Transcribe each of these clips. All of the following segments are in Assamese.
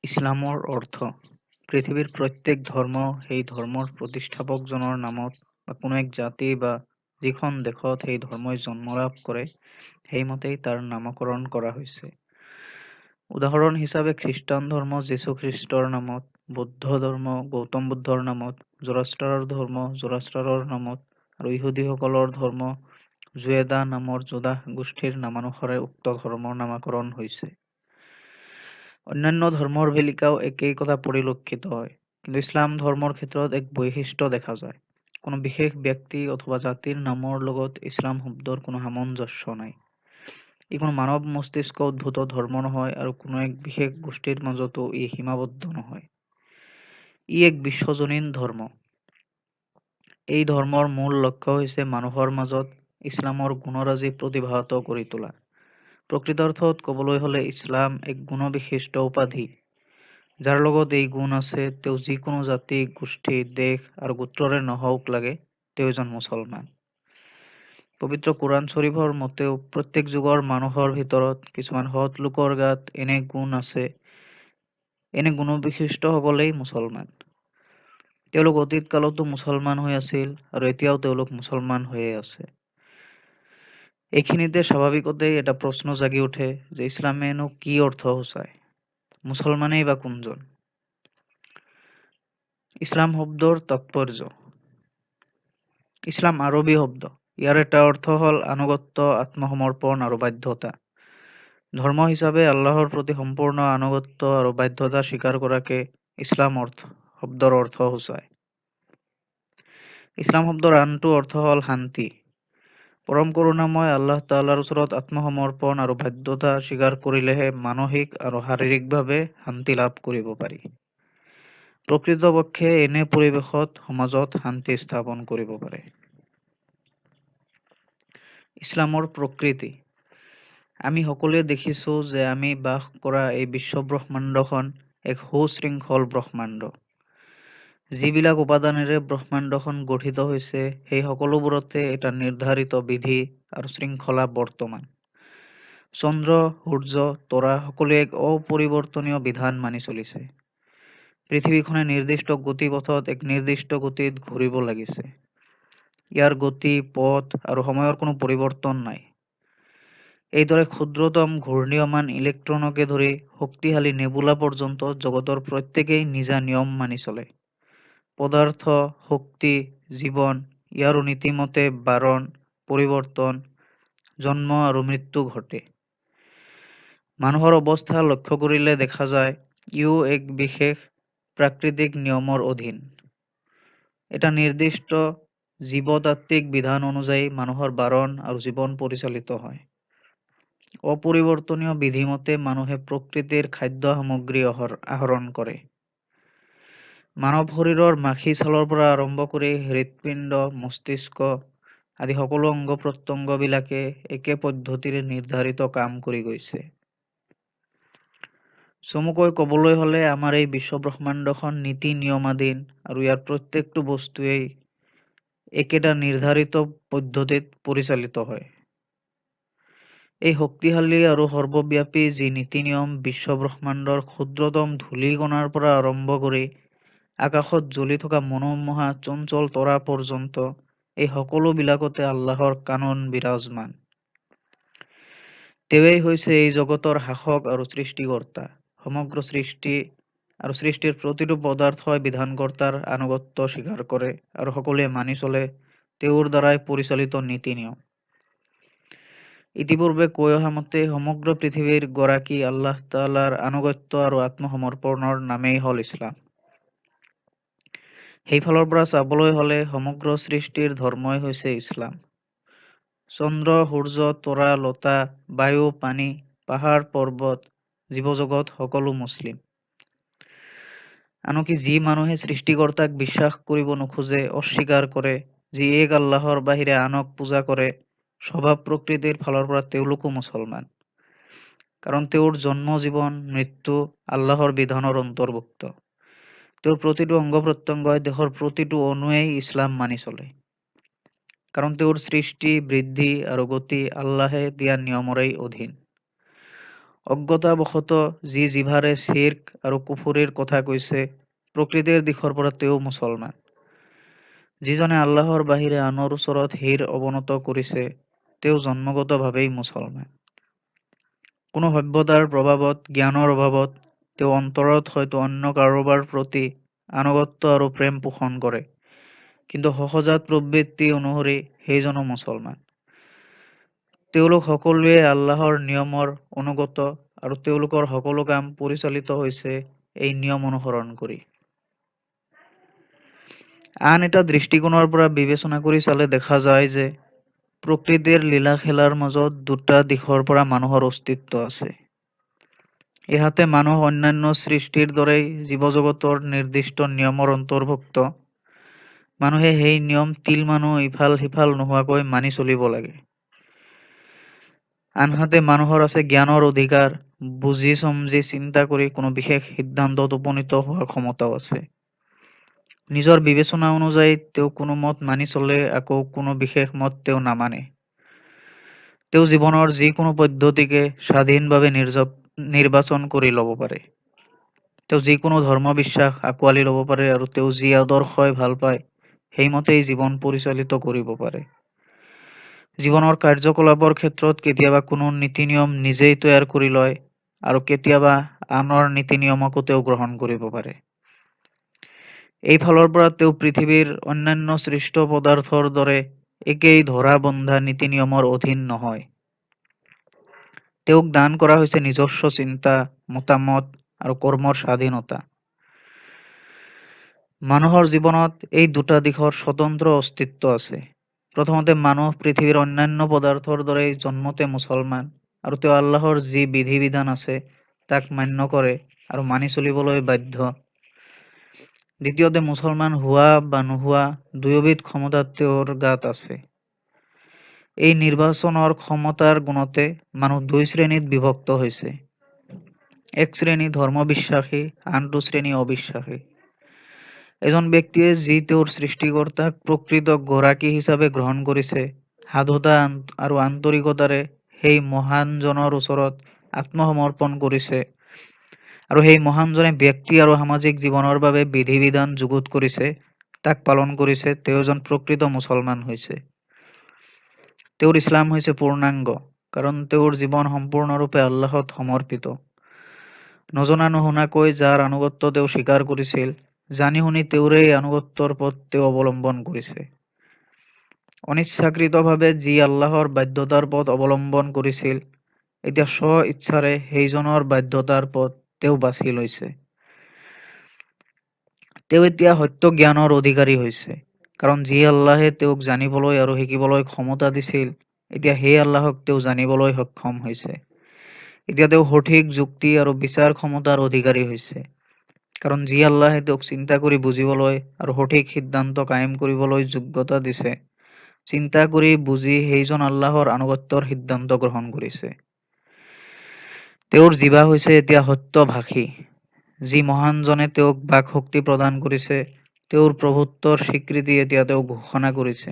ইছলামৰ অৰ্থ পৃথিৱীৰ প্ৰত্যেক ধৰ্ম সেই ধৰ্মৰ প্ৰতিষ্ঠাপকজনৰ নামত বা কোনো এক জাতি বা যিখন দেশত সেই ধৰ্মই জন্ম লাভ কৰে সেইমতেই তাৰ নামকৰণ কৰা হৈছে। উদাহৰণ হিচাপে খ্ৰীষ্টান ধৰ্ম যীশু খ্ৰীষ্টৰ নামত, বৌদ্ধ ধৰ্ম গৌতম বুদ্ধৰ নামত, জোৰাষ্ট্ৰৰ ধৰ্ম জোৰাষ্ট্ৰৰ নামত আৰু ইহুদীসকলৰ ধৰ্ম জুয়েদা নামৰ জোদাহ গোষ্ঠীৰ নামানুসাৰে উক্ত ধৰ্মৰ নামকৰণ হৈছে। অন্যান্য ধৰ্মৰ বেলিকাও একেই কথা পৰিলক্ষিত হয়, কিন্তু ইছলাম ধৰ্মৰ ক্ষেত্ৰত এক বৈশিষ্ট্য দেখা যায়। কোনো বিশেষ ব্যক্তি অথবা জাতিৰ নামৰ লগত ইছলাম শব্দৰ কোনো সামঞ্জস্য নাই। ই কোনো মানৱ মস্তিষ্ক উদ্ভূত ধৰ্ম নহয় আৰু কোনো এক বিশেষ গোষ্ঠীৰ মাজতো ই সীমাবদ্ধ নহয়। ই এক বিশ্বজনীন ধৰ্ম। এই ধৰ্মৰ মূল লক্ষ্য হৈছে মানুহৰ মাজত ইছলামৰ গুণৰাজি প্ৰতিভাত কৰি তোলা। প্ৰকৃতাৰ্থত ক'বলৈ হ'লে ইছলাম এক গুণবিশিষ্ট উপাধি। যাৰ লগত এই গুণ আছে তেওঁ যিকোনো জাতি, গোষ্ঠী, দেশ আৰু গোত্ৰৰে নহওক লাগে তেওঁ এজন মুছলমান। পবিত্ৰ কোৰআন শ্বৰীফৰ মতেও প্ৰত্যেক যুগৰ মানুহৰ ভিতৰত কিছুমান সৎ লোকৰ গাত এনে গুণ আছে, এনে গুণবিশিষ্টসকলেই মুছলমান। তেওঁলোক অতীত কালতো মুছলমান হৈ আছিল আৰু এতিয়াও তেওঁলোক মুছলমান হৈয়ে আছে। এইখিনিতে স্বাভাৱিকতেই এটা প্ৰশ্ন জাগি উঠে যে ইছলামেনো কি অৰ্থ সূচায়? মুছলমানেই বা কোনজন? ইছলাম শব্দৰ তাৎপৰ্য। ইছলাম আৰবী শব্দ। ইয়াৰ এটা অৰ্থ হ'ল আনুগত্য, আত্মসমৰ্পণ আৰু বাধ্যতা। ধৰ্ম হিচাপে আল্লাহৰ প্ৰতি সম্পূৰ্ণ আনুগত্য আৰু বাধ্যতা স্বীকাৰ কৰাকে ইছলাম শব্দৰ অৰ্থ সূচায়। ইছলাম শব্দৰ আনটো অৰ্থ হ'ল শান্তি। পৰম কৰোণাময় আল্লাহ তাআলাৰ ওচৰত আত্মসমৰ্পণ আৰু বাধ্যতা স্বীকাৰ কৰিলেহে মানসিক আৰু শাৰীৰিকভাৱে শান্তি লাভ কৰিব পাৰি। প্ৰকৃতপক্ষে এনে পৰিৱেশত সমাজত শান্তি স্থাপন কৰিব পাৰে। ইছলামৰ প্ৰকৃতি। আমি সকলোৱে দেখিছোঁ যে আমি বাস কৰা এই বিশ্বব্ৰহ্মাণ্ডখন এক সুশৃংখল ব্ৰহ্মাণ্ড। যিবিলাক উপাদানেৰে ব্ৰহ্মাণ্ডখন গঠিত হৈছে সেই সকলোবোৰতে এটা নিৰ্ধাৰিত বিধি আৰু শৃংখলা বৰ্তমান। চন্দ্ৰ, সূৰ্য, তৰা সকলোৱে এক অপৰিৱৰ্তনীয় বিধান মানি চলিছে। পৃথিৱীখনে নিৰ্দিষ্ট গতিপথত এক নিৰ্দিষ্ট গতিত ঘূৰিব লাগিছে। ইয়াৰ গতি, পথ আৰু সময়ৰ কোনো পৰিৱৰ্তন নাই। এইদৰে ক্ষুদ্ৰতম ঘূৰ্ণীয়মান ইলেক্ট্ৰনকে ধৰি শক্তিশালী নেবুলা পৰ্যন্ত জগতৰ প্ৰত্যেকেই নিজা নিয়ম মানি চলে। পদাৰ্থ, শক্তি, জীৱন ইয়াৰো নীতিমতে বাৰণ, পৰিৱৰ্তন, জন্ম আৰু মৃত্যু ঘটে। মানুহৰ অৱস্থা লক্ষ্য কৰিলে দেখা যায় ইও এক বিশেষ প্ৰাকৃতিক নিয়মৰ অধীন। এটা নিৰ্দিষ্ট জীৱতাত্ত্বিক বিধান অনুযায়ী মানুহৰ বাৰণ আৰু জীৱন পৰিচালিত হয়। অপৰিৱৰ্তনীয় বিধিমতে মানুহে প্ৰকৃতিৰ খাদ্য সামগ্ৰী আহৰণ কৰে। মানৱ শৰীৰৰ মাখি ছালৰ পৰা আৰম্ভ কৰি হৃৎপিণ্ড, মস্তিষ্ক আদি সকলো অংগ প্ৰত্যংগবিলাকে একে পদ্ধতিৰে নিৰ্ধাৰিত কাম কৰি গৈছে। চমুকৈ ক'বলৈ হ'লে আমাৰ এই বিশ্বব্ৰহ্মাণ্ডখন নীতি নিয়মাধীন আৰু ইয়াৰ প্ৰত্যেকটো বস্তুৱেই একেটা নিৰ্ধাৰিত পদ্ধতিত পৰিচালিত হয়। এই শক্তিশালী আৰু সৰ্বব্যাপী যি নীতি নিয়ম বিশ্বব্ৰহ্মাণ্ডৰ ক্ষুদ্ৰতম ধূলিকণাৰ পৰা আৰম্ভ কৰি আকাশত জ্বলি থকা মনোমোহা চঞ্চল তৰা পৰ্যন্ত এই সকলোবিলাকতে আল্লাহৰ কানুন বিৰাজমান। তেওঁৱেই হৈছে এই জগতৰ শাসক আৰু সৃষ্টিকৰ্তা। সমগ্ৰ সৃষ্টি আৰু সৃষ্টিৰ প্ৰতিটো পদাৰ্থই বিধানকৰ্তাৰ আনুগত্য স্বীকাৰ কৰে আৰু সকলোৱে মানি চলে তেওঁৰ দ্বাৰাই পৰিচালিত নীতি নিয়ম। ইতিপূৰ্বে কৈ অহা মতে সমগ্ৰ পৃথিৱীৰ গৰাকী আল্লাহ তাআলাৰ আনুগত্য আৰু আত্মসমৰ্পণৰ নামেই হ'ল ইছলাম। সেইফালৰ পৰা চাবলৈ হ'লে সমগ্ৰ সৃষ্টিৰ ধৰ্মই হৈছে ইছলাম। চন্দ্ৰ, সূৰ্য, তৰা, লতা, বায়ু, পানী, পাহাৰ, পৰ্বত, জীৱজগত সকলো মুছলিম। আনকি যি মানুহে সৃষ্টিকৰ্তাক বিশ্বাস কৰিব নোখোজে, অস্বীকাৰ কৰে, যি এক আল্লাহৰ বাহিৰে আনক পূজা কৰে, স্বভাৱ প্ৰকৃতিৰ ফালৰ পৰা তেওঁলোকো মুছলমান। কাৰণ তেওঁৰ জন্ম, জীৱন, মৃত্যু আল্লাহৰ বিধানৰ অন্তৰ্ভুক্ত। তেওঁৰ প্ৰতিটো অংগ প্ৰত্যংগই দেহৰ প্ৰতিটো অণুৱেই ইছলাম মানি চলে। কাৰণ তেওঁৰ সৃষ্টি, বৃদ্ধি আৰু গতি আল্লাহে দিয়া নিয়মৰেই অধীন। অজ্ঞতাবশতঃ যি জিভাৰে শিৰ্ক আৰু কুফৰিৰ কথা কৈছে, প্ৰকৃতিৰ দিশৰ পৰা তেওঁ মুছলমান। যিজনে আল্লাহৰ বাহিৰে আনৰ ওচৰত শিৰ অৱনত কৰিছে, তেওঁ জন্মগতভাৱেই মুছলমান। কোনো সভ্যতাৰ প্ৰভাৱত, জ্ঞানৰ অভাৱত তেওঁ অন্তৰত হয়তো অন্য কাৰোবাৰ প্ৰতি আনুগত্য আৰু প্ৰেম পোষণ কৰে, কিন্তু সহজাত প্ৰবৃত্তি অনুসৰি সেইজনো মুছলমান। তেওঁলোক সকলোৱে আল্লাহৰ নিয়মৰ অনুগত আৰু তেওঁলোকৰ সকলো কাম পৰিচালিত হৈছে এই নিয়ম অনুসৰণ কৰি। আন এটা দৃষ্টিকোণৰ পৰা বিবেচনা কৰি চালে দেখা যায় যে প্ৰকৃতিৰ লীলা-খেলাৰ মাজত দুটা দিশৰ পৰা মানুহৰ অস্তিত্ব আছে। ইহাতে মানুহ অন্যান্য সৃষ্টিৰ দৰেই জীৱ-জগতৰ নিৰ্দিষ্ট নিয়মৰ অন্তৰ্ভুক্ত। মানুহে সেই নিয়ম তিলমানো ইফাল-সিফাল নোহোৱাকৈ মানি চলিব লাগে। আনহাতে মানুহৰ আছে জ্ঞানৰ অধিকাৰ, বুজি-সমজি চিন্তা কৰি কোনো বিশেষ সিদ্ধান্তত উপনীত হোৱাৰ ক্ষমতাও আছে। নিজৰ বিবেচনা অনুযায়ী তেওঁ কোনো মত মানি চলে, আকৌ কোনো বিশেষ মত তেওঁ নামানে। তেওঁ জীৱনৰ যিকোনো পদ্ধতিকে স্বাধীনভাৱে নিৰ্বাচন কৰি ল'ব পাৰে। তেওঁ যিকোনো ধৰ্ম-বিশ্বাস আঁকোৱালি ল'ব পাৰে আৰু তেওঁ যি আদৰ্শই ভাল পায় সেইমতেই জীৱন পৰিচালিত কৰিব পাৰে। জীৱনৰ কাৰ্যকলাপৰ ক্ষেত্ৰত কেতিয়াবা কোনো নীতি-নিয়ম নিজেই তৈয়াৰ কৰি লয় আৰু কেতিয়াবা আনৰ নীতি-নিয়মকো তেওঁ গ্ৰহণ কৰিব পাৰে। এই ফালৰ পৰা তেওঁ পৃথিৱীৰ অন্যান্য সৃষ্ট পদাৰ্থৰ দৰে একেই ধৰা-বন্ধা নীতি-নিয়মৰ অধীন নহয়। তেওঁক দান কৰা হৈছে নিজস্ব চিন্তা, মতামত আৰু কৰ্মৰ স্বাধীনতা। মানুহৰ জীৱনত এই দুটা দিশৰ স্বতন্ত্ৰ অস্তিত্ব আছে। প্ৰথমতে মানুহ পৃথিৱীৰ অন্যান্য পদাৰ্থৰ দৰেই জন্মতে মুছলমান আৰু তেওঁ আল্লাহৰ যি বিধি-বিধান আছে তাক মান্য কৰে আৰু মানি চলিবলৈ বাধ্য। দ্বিতীয়তে মুছলমান হোৱা বা নোহোৱা দুয়োবিধ ক্ষমতা তেওঁৰ গাত আছে। এই নিৰ্বাচনৰ ক্ষমতাৰ গুণতে মানুহ দুই শ্ৰেণীত বিভক্ত হৈছে। এক শ্ৰেণী ধৰ্মবিশ্বাসী, আনটো শ্ৰেণী অবিশ্বাসী। এজন ব্যক্তিয়ে যি তেওঁৰ সৃষ্টিকৰ্তাক প্ৰকৃত গৰাকী হিচাপে গ্ৰহণ কৰিছে, সাধুতা আৰু আন্তৰিকতাৰে সেই মহানজনৰ ওচৰত আত্মসমৰ্পণ কৰিছে আৰু সেই মহানজনে ব্যক্তি আৰু সামাজিক জীৱনৰ বাবে বিধি-বিধান যুগুত কৰিছে, তাক পালন কৰিছে, তেওঁ এজন প্ৰকৃত মুছলমান হৈছে। তেওঁৰ ইছলাম হৈছে পূৰ্ণাংগ, কাৰণ তেওঁৰ জীৱন সম্পূৰ্ণৰূপে আল্লাহত সমৰ্পিত। নজনা নুশুনাকৈ যাৰ আনুগত্য তেওঁ স্বীকাৰ কৰিছিল, জানি শুনি তেওঁৰে আনুগত্যৰ পথ তেওঁ অৱলম্বন কৰিছে। অনিচ্ছাকৃতভাৱে যি আল্লাহৰ বাধ্যতাৰ পথ অৱলম্বন কৰিছিল, এতিয়া স্ব-ইচ্ছাৰে সেইজনৰ বাধ্যতাৰ পথ তেওঁ বাছি লৈছে। তেওঁ এতিয়া সত্য জ্ঞানৰ অধিকাৰী হৈছে, কাৰণ যি আল্লাহে তেওঁক জানিবলৈ আৰু শিকিবলৈ ক্ষমতা দিছিল, এতিয়া সেই আল্লাহক তেওঁ জানিবলৈ সক্ষম হৈছে। এতিয়া তেওঁ সঠিক যুক্তি আৰু বিচাৰ ক্ষমতাৰ অধিকাৰী হৈছে, কাৰণ যি আল্লাহে তেওঁক চিন্তা কৰি বুজিবলৈ আৰু সঠিক সিদ্ধান্ত কায়েম কৰিবলৈ যোগ্যতা দিছে, চিন্তা কৰি বুজি সেইজন আল্লাহৰ আনুগত্যৰ সিদ্ধান্ত গ্ৰহণ কৰিছে। তেওঁৰ জিভা হৈছে এতিয়া সত্যভাষী। যি মহানজনে তেওঁক বাক-শক্তি প্ৰদান কৰিছে, তেওঁৰ প্ৰভুত্বৰ স্বীকৃতি এতিয়া তেওঁ ঘোষণা কৰিছে।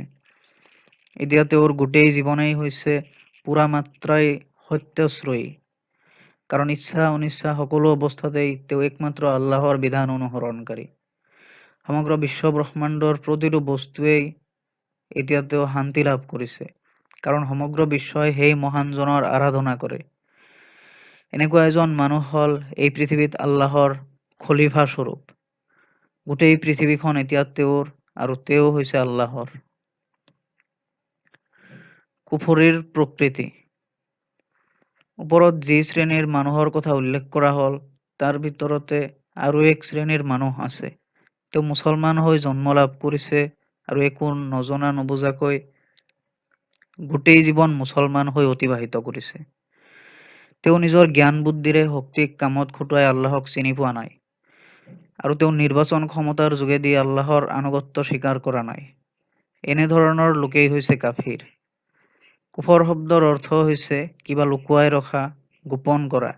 এতিয়া তেওঁৰ গোটেই জীৱনেই হৈছে পুৰা মাত্ৰাই সত্যশ্ৰয়ী, কাৰণ ইচ্ছা-অনিচ্ছা সকলো অৱস্থাতেই তেওঁ একমাত্ৰ আল্লাহৰ বিধান অনুসৰণকাৰী। সমগ্ৰ বিশ্ব-ব্ৰহ্মাণ্ডৰ প্ৰতিটো বস্তুৱেই এতিয়া তেওঁ শান্তি লাভ কৰিছে, কাৰণ সমগ্ৰ বিশ্বই সেই মহানজনৰ আৰাধনা কৰে। এনেকুৱা এজন মানুহ হ'ল এই পৃথিৱীত আল্লাহৰ খলিফা স্বৰূপ। গোটেই পৃথিৱীখন এতিয়া তেওঁৰ আৰু তেওঁ হৈছে আল্লাহৰ। কুফৰীৰ প্ৰকৃতি। ওপৰত যি শ্ৰেণীৰ মানুহৰ কথা উল্লেখ কৰা হ'ল, তাৰ ভিতৰতে আৰু এক শ্ৰেণীৰ মানুহ আছে। তেওঁ মুছলমান হৈ জন্ম লাভ কৰিছে আৰু একো নজনা নুবুজাকৈ গোটেই জীৱন মুছলমান হৈ অতিবাহিত কৰিছে। তেওঁ নিজৰ জ্ঞান বুদ্ধিৰে শক্তিক কামত খটুৱাই আল্লাহক চিনি পোৱা নাই আৰু তেওঁ নিৰ্বাচন ক্ষমতাৰ যোগেদি আল্লাহৰ আনুগত্য স্বীকাৰ কৰা নাই। এনেধৰণৰ লোকেই হৈছে কাফিৰ। কুফৰ শব্দৰ অৰ্থ হৈছে কিবা লুকুৱাই ৰখা, গোপন কৰা।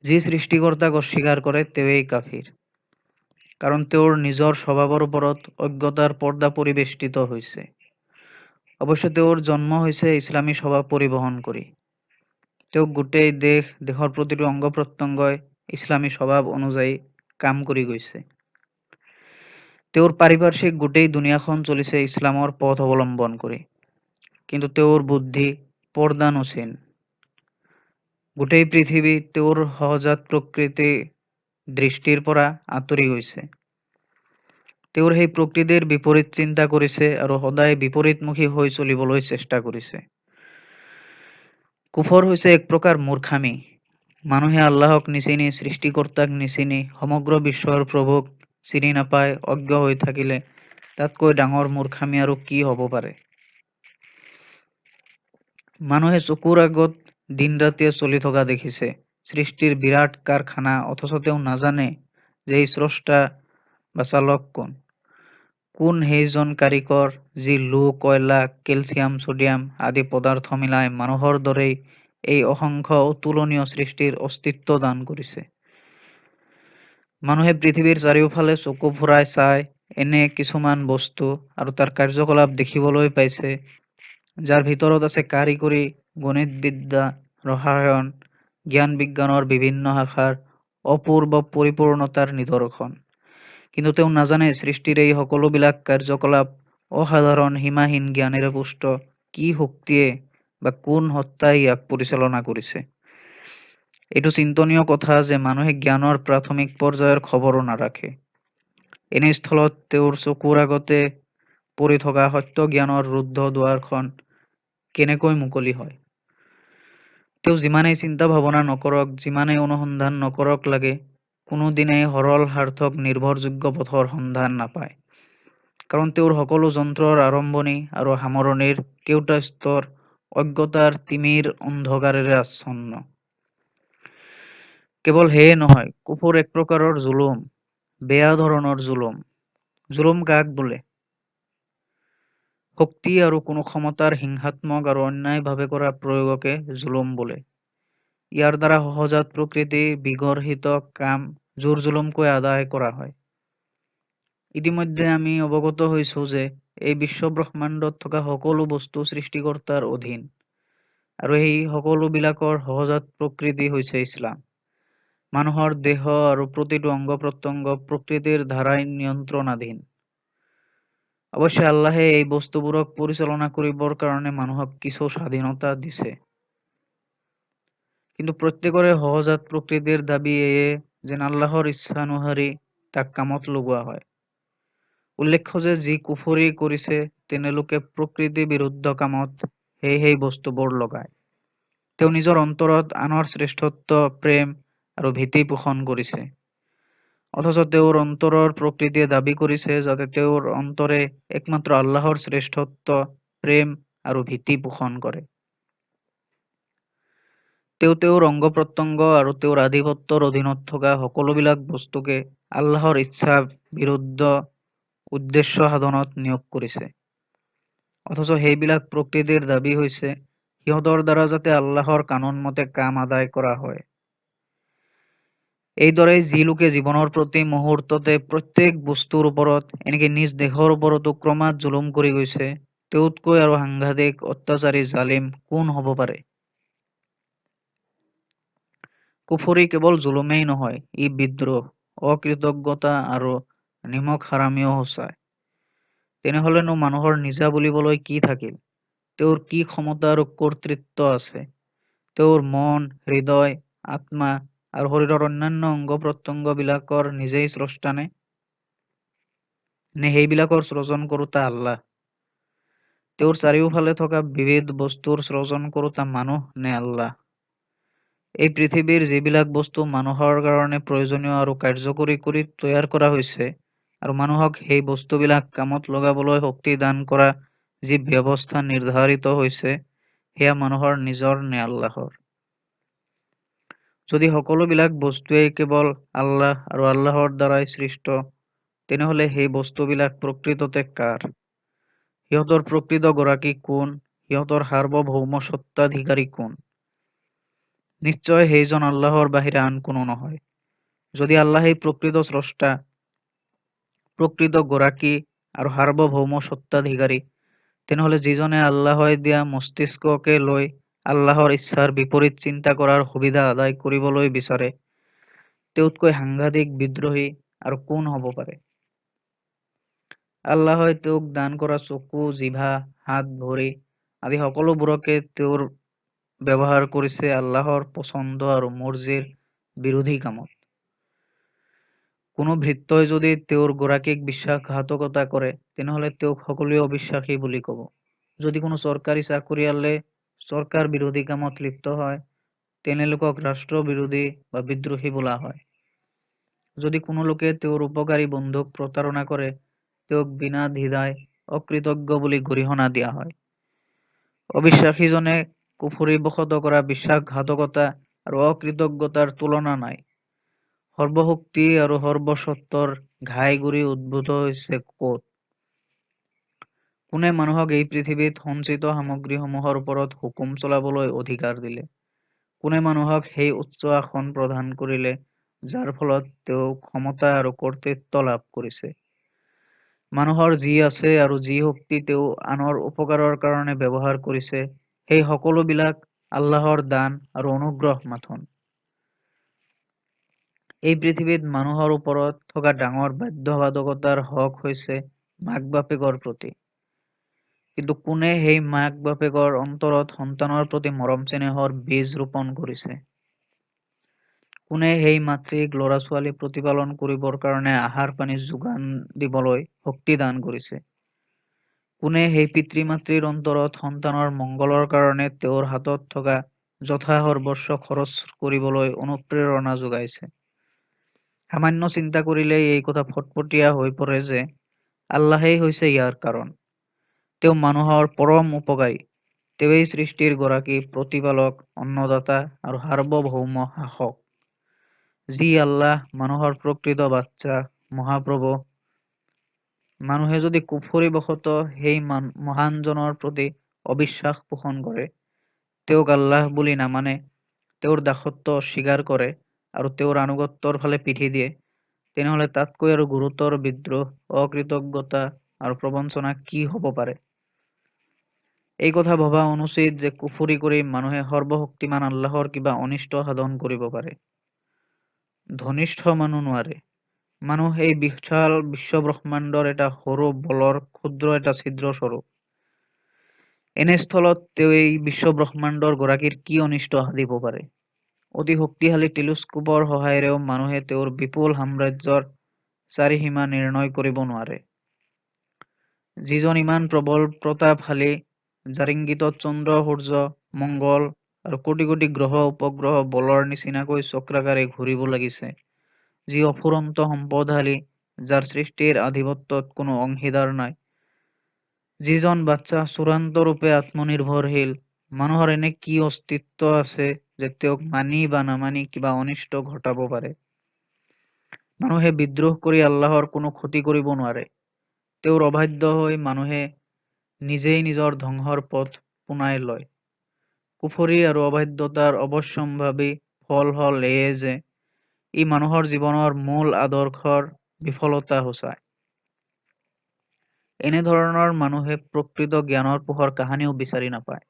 যি সৃষ্টিকৰ্তাক অস্বীকাৰ কৰে তেওঁৱেই কাফিৰ, কাৰণ তেওঁৰ নিজৰ স্বভাৱৰ ওপৰত অজ্ঞতাৰ পৰ্দা পৰিবেষ্টিত হৈছে। অৱশ্যে তেওঁৰ জন্ম হৈছে ইছলামী স্বভাৱ পৰিবহন কৰি। তেওঁ গোটেই দেশৰ প্ৰতিটো অংগ প্ৰত্যংগই ইছলামী স্বভাৱ অনুযায়ী কাম কৰি গৈছে। তেওঁৰ পাৰিপাৰ্শ্বিক গোটেই দুনিয়াখন চলিছে ইছলামৰ পথ অৱলম্বন কৰি। কিন্তু তেওঁৰ বুদ্ধি পৰ্দানসীন। গোটেই পৃথিৱী তেওঁৰ সহজাত প্ৰকৃতি দৃষ্টিৰ পৰা আঁতৰি গৈছে। তেওঁৰ সেই প্ৰকৃতিৰ বিপৰীত চিন্তা কৰিছে আৰু সদায় বিপৰীতমুখী হৈ চলিবলৈ চেষ্টা কৰিছে। কুফৰ হৈছে এক প্ৰকাৰ মূৰ্খামি। মানুহে আল্লাহক নিচিনি, সৃষ্টিকৰ্তাক নিচিনি, সমগ্ৰ বিশ্বৰ প্ৰভুক চিনি নাপাই অজ্ঞ হৈ থাকিলে তাতকৈ ডাঙৰ মূৰ্খামি আৰু কি হ'ব পাৰে? মানুহে চকুৰ আগত দিন-ৰাতিয়ে চলি থকা দেখিছে, সৃষ্টিৰ বিৰাট কাৰখানা, অথচ তেওঁ নাজানে যে এই স্ৰষ্টা বা চালক কোন? কোন সেইজন কাৰিকৰ যি লো, কয়লা, কেলছিয়াম, ছডিয়াম আদি পদাৰ্থ মিলাই মানুহৰ দৰেই এই অসংখ্য অতুলনীয় সৃষ্টিৰ অস্তিত্ব দান কৰিছে? মানুহে পৃথিৱীৰ চাৰিওফালে চকু ফুৰাই চাই এনে কিছুমান বস্তু আৰু তাৰ কাৰ্যকলাপ দেখিবলৈ পাইছে যাৰ ভিতৰত আছে কাৰিকৰী, গণিতবিদ্যা, ৰসায়ন, জ্ঞান-বিজ্ঞানৰ বিভিন্ন শাখাৰ অপূৰ্ব পৰিপূৰ্ণতাৰ নিদৰ্শন। কিন্তু তেওঁ নাজানে সৃষ্টিৰ এই সকলোবিলাক কাৰ্যকলাপ অসাধাৰণ সীমাহীন জ্ঞানেৰে পুষ্ট কি শক্তিয়ে বা কোন সত্তাই ইয়াক পৰিচালনা কৰিছে। এইটো চিন্তনীয় কথা যে মানুহে জ্ঞানৰ প্ৰাথমিক পৰ্যায়ৰ খবৰো নাৰাখে। এনে স্থলত তেওঁৰ চকুৰ আগতে পৰি থকা সত্য জ্ঞানৰ ৰুদ্ধ দুৱাৰখন কেনেকৈ মুকলি হয়? তেওঁ যিমানেই চিন্তা ভাৱনা নকৰক, যিমানেই অনুসন্ধান নকৰক লাগে, কোনোদিনেই সৰল সাৰ্থক নিৰ্ভৰযোগ্য পথৰ সন্ধান নাপায়। কাৰণ তেওঁৰ সকলো যন্ত্ৰৰ আৰম্ভণি আৰু সামৰণিৰ কেওটা স্তৰ অজ্ঞতাৰ তিমিৰ অন্ধকাৰেৰে আচ্ছন্ন। কেৱল সেয়ে নহয়, কুফৰ এক প্ৰকাৰৰ জুলুম, বেয়া ধৰণৰ জুলুম। জুলুম কাক বোলে? শক্তি আৰু কোনো ক্ষমতাৰ হিংসাত্মক আৰু অন্যায়ভাৱে কৰা প্ৰয়োগকে জুলুম বোলে। ইয়াৰ দ্বাৰা সহজাত প্ৰকৃতি বিগৰ্হিত কাম জোৰ-জুলুমকৈ আদায় কৰা হয়। ইতিমধ্যে আমি অৱগত হৈছো যে এই বিশ্বব্ৰহ্মাণ্ডত থকা সকলো বস্তু সৃষ্টিকৰ্তাৰ অধীন আৰু এই সকলোবিলাকৰ সহজাত প্ৰকৃতি হৈছে ইছলাম। মানুহৰ দেহ আৰু প্ৰতিটো অংগ-প্ৰত্যংগ প্ৰকৃতিৰ ধাৰাই নিয়ন্ত্ৰণাধীন। অৱশ্যে আল্লাহে এই বস্তুবোৰক পৰিচালনা কৰিবৰ কাৰণে মানুহক কিছু স্বাধীনতা দিছে। কিন্তু প্ৰত্যেকৰে সহজাত প্ৰকৃতিৰ দাবী এয়ে যেন আল্লাহৰ ইচ্ছানুসাৰি তাক কামত লগোৱা হয়। উল্লেখ্য যে যি কুফৰি কৰিছে তেনেলোকে প্ৰকৃতি বিৰুদ্ধ কামত সেই বস্তুবোৰ লগায়। তেওঁ নিজৰ অন্তৰত আনৰ শ্ৰেষ্ঠত্ব, প্ৰেম আৰু ভীতি পোষণ কৰিছে। অথচ তেওঁৰ অন্তৰৰ প্ৰকৃতিয়ে দাবী কৰিছে যাতে তেওঁৰ অন্তৰে একমাত্ৰ আল্লাহৰ শ্ৰেষ্ঠত্ব, প্ৰেম আৰু ভীতি পোষণ কৰে। তেওঁ তেওঁৰ অংগ-প্ৰত্যংগ আৰু তেওঁৰ আধিপত্যৰ অধীনত থকা সকলোবিলাক বস্তুকে আল্লাহৰ ইচ্ছা বিৰুদ্ধ উদ্দেশ্য সাধনত নিয়োগ কৰিছে। অথচ সেইবিলাক প্ৰকৃতিৰ দাবী হৈছে সিহঁতৰ দ্বাৰা যাতে আল্লাহৰ কানুন মতে কাম আদায় কৰা হয়। এইদৰে যি লোকে জীৱনৰ প্ৰতি মুহূৰ্ততে প্ৰত্যেক বস্তুৰ ওপৰত এনেকে নিজ দেহৰ ওপৰতো ক্ৰমাৎ জুলুম কৰি গৈছে, তেওঁতকৈ আৰু সাংঘাতিক অত্যাচাৰী জালিম কোন হ'ব পাৰে? কুফৰি কেৱল জুলুমেই নহয়, ই বিদ্ৰোহ, অকৃতজ্ঞতা আৰু নিমখ হাৰামিও সূচায়। তেনেহলেনো মানুহৰ নিজা বুলিবলৈ কি থাকিল? তেওঁৰ কি ক্ষমতা আৰু কৰ্তৃত্ব আছে? তেওঁৰ মন, হৃদয়, আত্মা আৰু শৰীৰৰ অন্যান্য অংগ-প্ৰত্যংগবিলাকৰ নিজেই স্ৰষ্টা নে? নে সেইবিলাকৰ সৃজন কৰোঁতা আল্লাহ? তেওঁৰ চাৰিওফালে থকা বিবিধ বস্তুৰ সৃজন কৰোঁতা মানুহ নে আল্লাহ? এই পৃথিৱীৰ যিবিলাক বস্তু মানুহৰ কাৰণে প্ৰয়োজনীয় আৰু কাৰ্যকৰী কৰি তৈয়াৰ কৰা হৈছে আৰু মানুহক সেই বস্তুবিলাক কামত লগাবলৈ শক্তি দান কৰা যি ব্যৱস্থা নিৰ্ধাৰিত হৈছে সেয়া মানুহৰ নিজৰ নে আল্লাহৰ? যদি সকলোবিলাক বস্তুৱেই কেৱল আল্লাহ আৰু আল্লাহৰ দ্বাৰাই সৃষ্ট, তেনেহলে সেই বস্তুবিলাক প্ৰকৃততে কাৰ? সিহঁতৰ প্ৰকৃত গৰাকী কোন? সিহঁতৰ সাৰ্বভৌম স্বত্বাধিকাৰী কোন? নিশ্চয় সেইজন আল্লাহৰ বাহিৰে আন কোনো নহয়। যদি আল্লাহেই প্ৰকৃত স্ৰষ্টা, প্ৰকৃত গৰাকী আৰু সাৰ্বভৌম স্বত্বাধিকাৰী, তেনেহলে যিজনে আল্লাহই দিয়া মস্তিষ্ককে লৈ আল্লাহৰ ইচ্ছাৰ বিপৰীত চিন্তা কৰাৰ সুবিধা আদায় কৰিবলৈ বিচাৰে, তেওঁতকৈ সাংঘাতিক বিদ্ৰোহী আৰু কোন হ'ব পাৰে? আল্লাহই তেওঁক দান কৰা চকু, জিভা, হাত, ভৰি আদি সকলোবোৰকে তেওঁৰ ব্যৱহাৰ কৰিছে আল্লাহৰ পছন্দ আৰু মৰ্জিৰ বিৰোধী কামত। কোনো ভৃত্যই যদি তেওঁৰ গৰাকীক বিশ্বাসঘাতকতা কৰে, তেনেহলে তেওঁক সকলোৱে অবিশ্বাসী বুলি ক'ব। যদি কোনো চৰকাৰী চাকৰিয়ালে চৰকাৰ বিৰোধী কামত লিপ্ত হয়, তেনে লোকক ৰাষ্ট্ৰ বিৰোধী বা বিদ্ৰোহী বোলা হয়। যদি কোনো লোকে তেওঁৰ উপকাৰী বন্ধুক প্ৰতাৰণা কৰে, তেওঁক বিনা দ্বিধাই অকৃতজ্ঞ বুলি গৰিহণা দিয়া হয়। অবিশ্বাসীজনে কুফৰিবশত কৰা বিশ্বাসঘাতকতা আৰু অকৃতজ্ঞতাৰ তুলনা নাই। সৰ্বশক্তি আৰু সৰ্বসত্বৰ ঘাইগুৰি উদ্ভূত হৈছে ক'ত? কোনে মানুহক এই পৃথিৱীত সঞ্চিত সামগ্ৰীসমূহৰ ওপৰত হুকুম চলাবলৈ অধিকাৰ দিলে? কোনে মানুহক সেই উচ্চ আসন প্ৰদান কৰিলে, যাৰ ফলত তেওঁ ক্ষমতা আৰু কৰ্তৃত্ব লাভ কৰিছে? মানুহৰ যি আছে আৰু যি শক্তি তেওঁ আনৰ উপকাৰৰ কাৰণে ব্যৱহাৰ কৰিছে, সেই সকলোবিলাক আল্লাহৰ দান আৰু অনুগ্ৰহ মাথোন। এই পৃথিৱীত মানুহৰ ওপৰত থকা ডাঙৰ বাধ্যবাধকতাৰ হক হৈছে মাক-বাপেকৰ প্ৰতি। কিন্তু কোনে সেই মাক-বাপেকৰ অন্তৰত সন্তানৰ প্ৰতি মৰম চেনেহৰ বীজ ৰোপণ কৰিছে? কোনে সেই মাতৃক ল'ৰা-ছোৱালী প্ৰতিপালন কৰিবৰ কাৰণে আহাৰ পানী যোগান দিবলৈ শক্তি দান কৰিছে? কোনে সেই পিতৃ-মাতৃৰ অন্তৰত সন্তানৰ মংগলৰ কাৰণে তেওঁৰ হাতত থকা যথা-সৰ্বস্ব খৰচ কৰিবলৈ অনুপ্ৰেৰণা যোগাইছে? সামান্য চিন্তা কৰিলেই এই কথা ফটফটীয়া হৈ পৰে যে আল্লাহেই হৈছে ইয়াৰ কাৰণ। তেওঁ মানুহৰ পৰম উপকাৰী। তেওঁৱেই সৃষ্টিৰ গৰাকী প্ৰতিপালক, অন্নদাতা আৰু সাৰ্বভৌম শাসক। যি আল্লাহ মানুহৰ প্ৰকৃত বাচ্চা, মহাপ্ৰভু। মানুহে যদি কুফৰিবশতঃ সেই মহানজনৰ প্ৰতি অবিশ্বাস পোষণ কৰে, তেওঁক আল্লাহ বুলি নামানে, তেওঁৰ দাসত্ব অস্বীকাৰ কৰে আৰু তেওঁৰ আনুগত্যৰ ফালে পিঠি দিয়ে, তেনেহলে তাতকৈ আৰু গুৰুতৰ বিদ্ৰোহ, অকৃতজ্ঞতা আৰু প্ৰবঞ্চনা কি হ'ব পাৰে? এই কথা ভবা অনুচিত যে কুফৰি কৰি মানুহে সৰ্বশক্তিমান আল্লাহৰ কিবা অনিষ্ট সাধন কৰিব পাৰে। ধনিষ্ঠ মানুহ নোৱাৰে। মানুহ এই বিশাল বিশ্বব্ৰহ্মাণ্ডৰ এটা সৰু বলৰ ক্ষুদ্ৰ এটা ছিদ্ৰস্বৰূপ। এনে স্থলত তেওঁ এই বিশ্বব্ৰহ্মাণ্ডৰ গৰাকীৰ কি অনিষ্ট সাধিব পাৰে? অতি শক্তিশালী টেলিস্কোপৰ সহায়েৰেও মানুহে তেওঁৰ বিপুল সাম্ৰাজ্যৰ চাৰিসীমা নিৰ্ণয় কৰিব নোৱাৰে। যিজন ইমান প্ৰবল প্ৰতাপশালী, যাৰ ইংগিতত চন্দ্ৰ, সূৰ্য, মংগল আৰু কোটি কোটি গ্ৰহ উপগ্ৰহ বলৰ নিচিনাকৈ চক্ৰাকাৰে ঘূৰিব লাগিছে, যি অফুৰন্ত সম্পদশালী, যাৰ সৃষ্টিৰ আধিপত্যত কোনো অংশীদাৰ নাই, যিজন বাচ্চা চূড়ান্ত ৰূপে আত্মনিৰ্ভৰশীল, মানুহৰ এনে কি অস্তিত্ব আছে যে তেওঁক মানি বা নামানি কিবা অনিষ্ট ঘটাব পাৰে? মানুহে বিদ্ৰোহ কৰি আল্লাহৰ কোনো ক্ষতি কৰিব নোৱাৰে। তেওঁৰ অবাধ্য হৈ মানুহে নিজেই নিজৰ ধ্বংসৰ পথ পোনাই লয়। কুফৰী আৰু অবাধ্যতাৰ অৱশ্যম্ভাৱী ফল হ'ল এয়ে যে ই মানুহৰ জীৱনৰ মূল আদৰ্শৰ বিফলতা সূচায়। এনেধৰণৰ মানুহে প্ৰকৃত জ্ঞানৰ পোহৰ কাহানিও বিচাৰি নাপায়।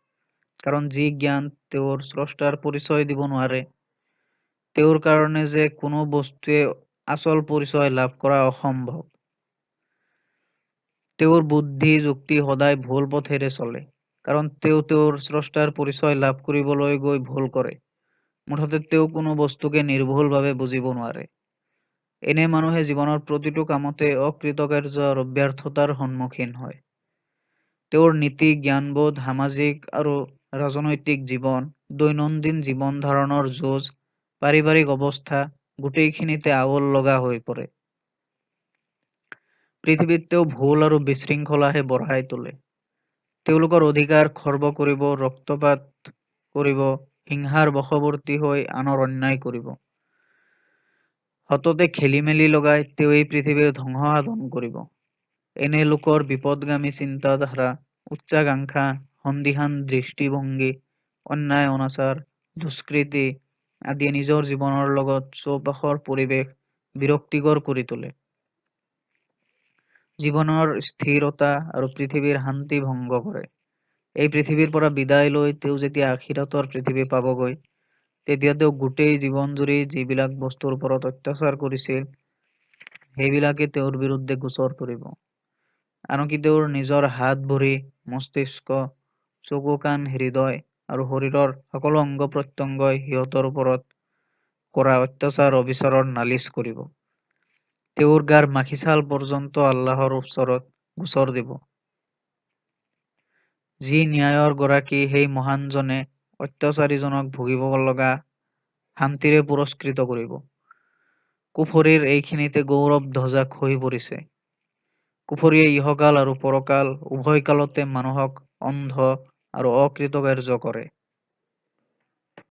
কাৰণ যি জ্ঞান তেওঁৰ স্ৰষ্টাৰ পৰিচয় দিব নোৱাৰে, তেওঁৰ কাৰণে যে কোনো বস্তুৱে আচল পৰিচয় লাভ কৰা অসম্ভৱ। তেওঁৰ বুদ্ধি যুক্তি সদায় ভুল পথেৰে চলে, কাৰণ তেওঁ তেওঁৰ স্ৰষ্টাৰ পৰিচয় লাভ কৰিবলৈ গৈ ভুল কৰে। মুঠতে তেওঁ কোনো বস্তুকে নিৰ্ভুলভাৱে বুজিব নোৱাৰে। এনে মানুহে জীৱনৰ প্ৰতিটো কামতে অকৃতকাৰ্য আৰু ব্যৰ্থতাৰ সন্মুখীন হয়। তেওঁৰ নীতি, জ্ঞানবোধ, সামাজিক আৰু ৰাজনৈতিক জীৱন, দৈনন্দিন জীৱন ধাৰণৰ যুঁজ, পাৰিবাৰিক অৱস্থা গোটেইখিনিতে আউল লগা হৈ পৰে। পৃথিৱীত তেওঁ ভুল আৰু বিশৃংখলাহে বঢ়াই তোলে। তেওঁলোকৰ অধিকাৰ খৰ্ব কৰিব, ৰক্তপাত কৰিব, হিংসাৰ বশৱৰ্তী হৈ আনৰ অন্যায় কৰিব। সততে খেলিমেলি লগাই তেওঁ এই পৃথিৱীৰ ধ্বংস সাধন কৰিব। এনে লোকৰ বিপদগামী চিন্তাধাৰা, উচ্চাকাংক্ষা, সন্দিহান দৃষ্টিভংগী, অন্যায় অনাচাৰ, দুষ্কৃতি আদিয়ে নিজৰ জীৱনৰ লগত চৌপাশৰ পৰিৱেশ বিৰক্তিকৰ কৰি তোলে। জীৱনৰ স্থিৰতা আৰু পৃথিৱীৰ শান্তি ভংগ কৰে। এই পৃথিৱীৰ পৰা বিদায় লৈ তেওঁ যেতিয়া আখিৰাতৰ পৃথিৱী পাবগৈ, তেতিয়া তেওঁ গোটেই জীৱনজুৰি যিবিলাক বস্তুৰ ওপৰত অত্যাচাৰ কৰিছিল, সেইবিলাকে তেওঁৰ বিৰুদ্ধে গোচৰ তৰিব। আনকি তেওঁৰ নিজৰ হাত ভৰি, মস্তিষ্ক, চকু কাণ, হৃদয় আৰু শৰীৰৰ সকলো অংগ প্ৰত্যংগই সিহঁতৰ ওপৰত কৰা অত্যাচাৰ অবিচাৰৰ নালিচ কৰিব। তেওঁৰ গাৰ মাখিছাল পৰ্যন্ত আল্লাহৰ ওচৰত গোচৰ দিব। যি ন্যায়ৰ গৰাকী সেই মহানজনে অত্যাচাৰীজনক ভুগিব লগা শান্তিৰে পুৰস্কৃত কৰিব। কুফৰীৰ এইখিনিতে গৌৰৱ ধ্বজা খহি পৰিছে। কুফৰীয়ে ইহকাল আৰু পৰকাল উভয় কালতে মানুহক অন্ধ আৰু অকৃতকাৰ্য কৰে।